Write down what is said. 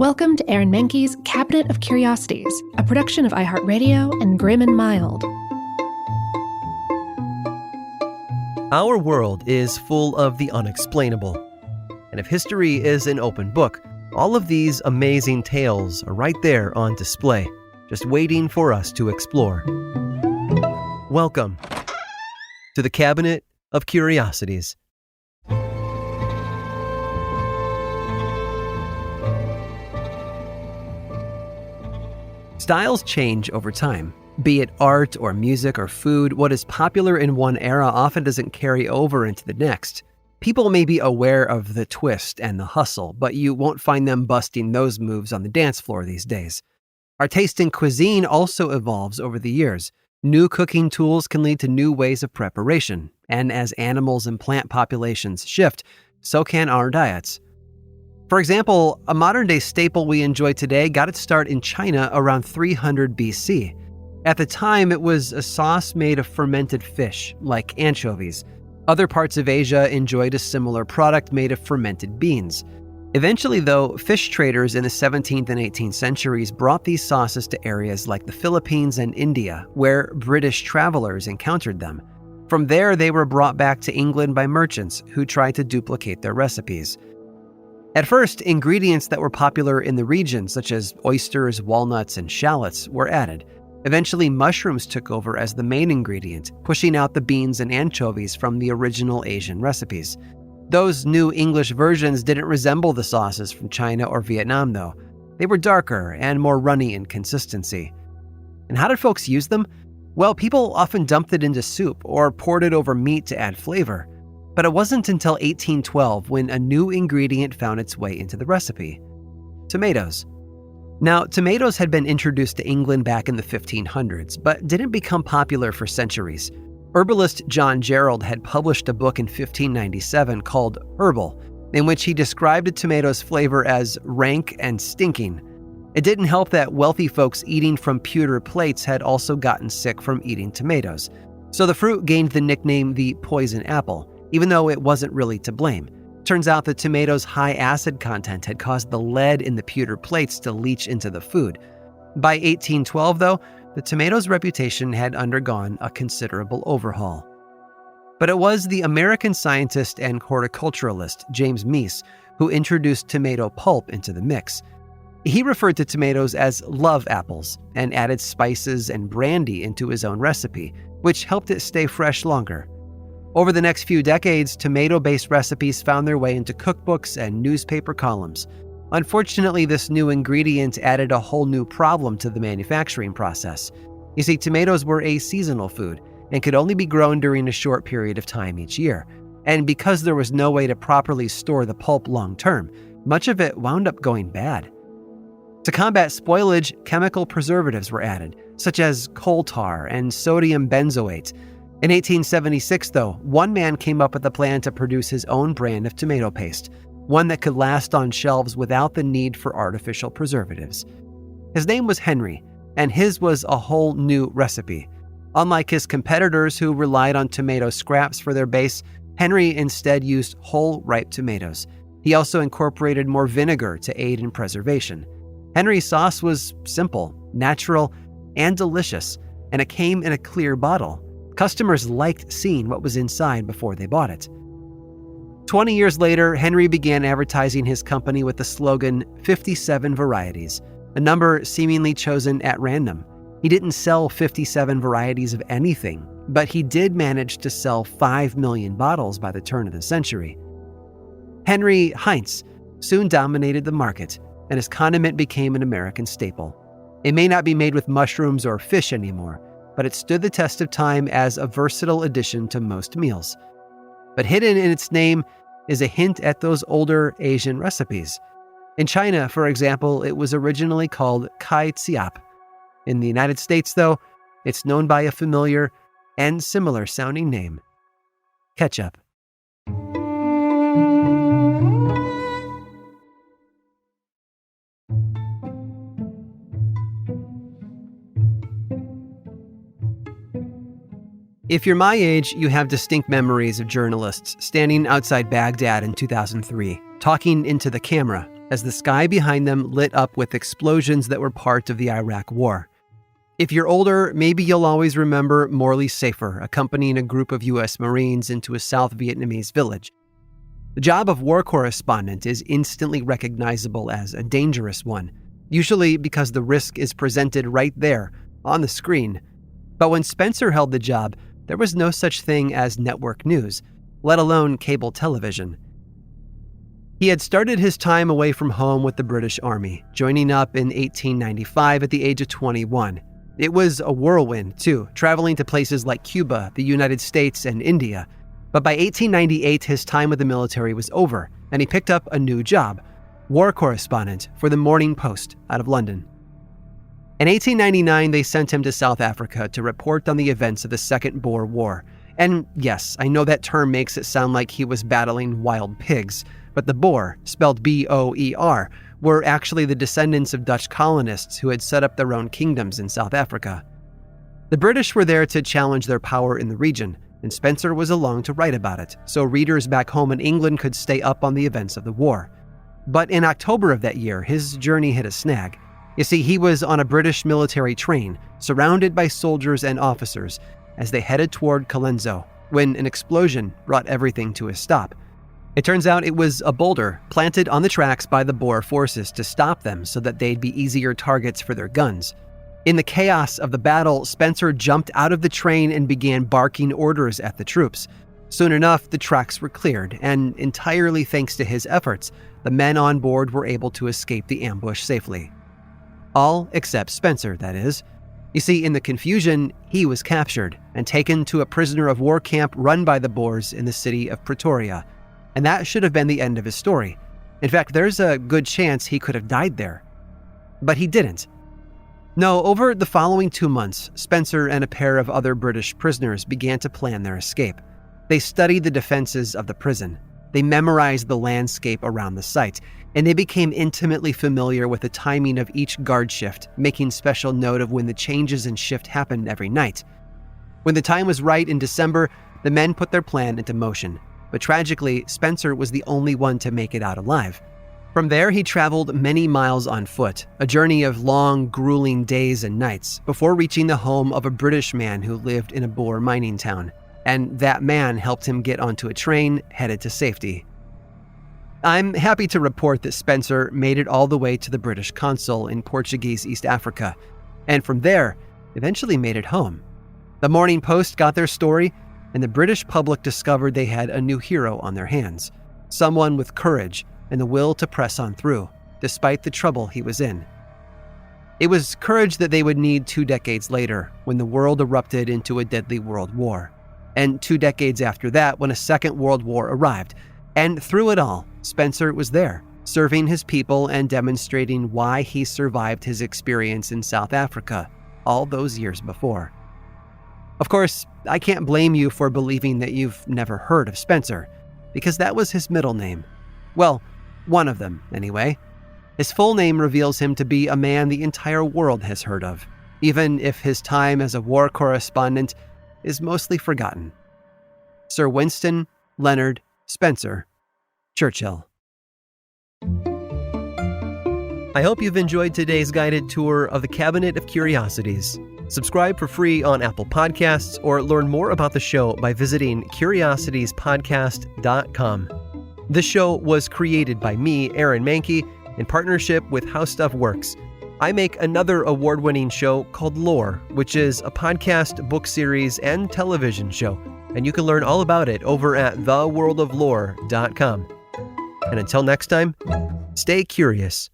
Welcome to Aaron Mahnke's Cabinet of Curiosities, a production of iHeartRadio and Grim and Mild. Our world is full of the unexplainable. And if history is an open book, all of these amazing tales are right there on display, just waiting for us to explore. Welcome to the Cabinet of Curiosities. Styles change over time. Be it art or music or food, what is popular in one era often doesn't carry over into the next. People may be aware of the twist and the hustle, but you won't find them busting those moves on the dance floor these days. Our taste in cuisine also evolves over the years. New cooking tools can lead to new ways of preparation, and as animals and plant populations shift, so can our diets. For example, a modern-day staple we enjoy today got its start in China around 300 BC. At the time, it was a sauce made of fermented fish, like anchovies. Other parts of Asia enjoyed a similar product made of fermented beans. Eventually, though, fish traders in the 17th and 18th centuries brought these sauces to areas like the Philippines and India, where British travelers encountered them. From there, they were brought back to England by merchants who tried to duplicate their recipes. At first, ingredients that were popular in the region, such as oysters, walnuts, and shallots, were added. Eventually, mushrooms took over as the main ingredient, pushing out the beans and anchovies from the original Asian recipes. Those new English versions didn't resemble the sauces from China or Vietnam, though. They were darker and more runny in consistency. And how did folks use them? Well, people often dumped it into soup or poured it over meat to add flavor. But it wasn't until 1812 when a new ingredient found its way into the recipe: tomatoes. Now, tomatoes had been introduced to England back in the 1500s, but didn't become popular for centuries. Herbalist John Gerald had published a book in 1597 called Herbal, in which he described a tomato's flavor as rank and stinking. It didn't help that wealthy folks eating from pewter plates had also gotten sick from eating tomatoes. So the fruit gained the nickname the poison apple, even though it wasn't really to blame. Turns out the tomato's high acid content had caused the lead in the pewter plates to leach into the food. By 1812, though, the tomato's reputation had undergone a considerable overhaul. But it was the American scientist and horticulturalist James Meese who introduced tomato pulp into the mix. He referred to tomatoes as love apples and added spices and brandy into his own recipe, which helped it stay fresh longer. Over the next few decades, tomato-based recipes found their way into cookbooks and newspaper columns. Unfortunately, this new ingredient added a whole new problem to the manufacturing process. You see, tomatoes were a seasonal food and could only be grown during a short period of time each year. And because there was no way to properly store the pulp long-term, much of it wound up going bad. To combat spoilage, chemical preservatives were added, such as coal tar and sodium benzoate. In 1876, though, one man came up with a plan to produce his own brand of tomato paste, one that could last on shelves without the need for artificial preservatives. His name was Henry, and his was a whole new recipe. Unlike his competitors who relied on tomato scraps for their base, Henry instead used whole, ripe tomatoes. He also incorporated more vinegar to aid in preservation. Henry's sauce was simple, natural, and delicious, and it came in a clear bottle. Customers liked seeing what was inside before they bought it. 20 years later, Henry began advertising his company with the slogan 57 varieties, a number seemingly chosen at random. He didn't sell 57 varieties of anything, but he did manage to sell 5 million bottles by the turn of the century. Henry Heinz soon dominated the market, and his condiment became an American staple. It may not be made with mushrooms or fish anymore, but it stood the test of time as a versatile addition to most meals. But hidden in its name is a hint at those older Asian recipes. In China, for example, it was originally called kai ciap. In the United States, though, it's known by a familiar and similar sounding name: ketchup. If you're my age, you have distinct memories of journalists standing outside Baghdad in 2003, talking into the camera as the sky behind them lit up with explosions that were part of the Iraq War. If you're older, maybe you'll always remember Morley Safer accompanying a group of U.S. Marines into a South Vietnamese village. The job of war correspondent is instantly recognizable as a dangerous one, usually because the risk is presented right there on the screen. But when Spencer held the job, there was no such thing as network news, let alone cable television. He had started his time away from home with the British Army, joining up in 1895 at the age of 21. It was a whirlwind, too, traveling to places like Cuba, the United States, and India. But by 1898, his time with the military was over, and he picked up a new job, war correspondent for the Morning Post out of London. In 1899, they sent him to South Africa to report on the events of the Second Boer War. And yes, I know that term makes it sound like he was battling wild pigs, but the Boer, spelled B-O-E-R, were actually the descendants of Dutch colonists who had set up their own kingdoms in South Africa. The British were there to challenge their power in the region, and Spencer was along to write about it, so readers back home in England could stay up on the events of the war. But in October of that year, his journey hit a snag. You see, he was on a British military train, surrounded by soldiers and officers, as they headed toward Colenso, when an explosion brought everything to a stop. It turns out it was a boulder planted on the tracks by the Boer forces to stop them so that they'd be easier targets for their guns. In the chaos of the battle, Spencer jumped out of the train and began barking orders at the troops. Soon enough, the tracks were cleared, and entirely thanks to his efforts, the men on board were able to escape the ambush safely. All except Spencer, that is. You see, in the confusion, he was captured and taken to a prisoner of war camp run by the Boers in the city of Pretoria. And that should have been the end of his story. In fact, there's a good chance he could have died there. But he didn't. No, over the following 2 months, Spencer and a pair of other British prisoners began to plan their escape. They studied the defenses of the prison. They memorized the landscape around the site, and they became intimately familiar with the timing of each guard shift, making special note of when the changes in shift happened every night. When the time was right in December, the men put their plan into motion. But tragically, Spencer was the only one to make it out alive. From there, he traveled many miles on foot, a journey of long, grueling days and nights, before reaching the home of a British man who lived in a Boer mining town. And that man helped him get onto a train headed to safety. I'm happy to report that Spencer made it all the way to the British consul in Portuguese East Africa, and from there, eventually made it home. The Morning Post got their story, and the British public discovered they had a new hero on their hands, someone with courage and the will to press on through, despite the trouble he was in. It was courage that they would need 2 decades later, when the world erupted into a deadly world war, and 2 decades after that, when a second world war arrived. And through it all, Spencer was there, serving his people and demonstrating why he survived his experience in South Africa all those years before. Of course, I can't blame you for believing that you've never heard of Spencer, because that was his middle name. Well, one of them, anyway. His full name reveals him to be a man the entire world has heard of, even if his time as a war correspondent is mostly forgotten. Sir Winston Leonard Spencer Churchill. I hope you've enjoyed today's guided tour of the Cabinet of Curiosities. Subscribe for free on Apple Podcasts or learn more about the show by visiting curiositiespodcast.com. This show was created by me, Aaron Mahnke, in partnership with How Stuff Works. I make another award-winning show called Lore, which is a podcast, book series, and television show, and you can learn all about it over at theworldoflore.com. And until next time, stay curious.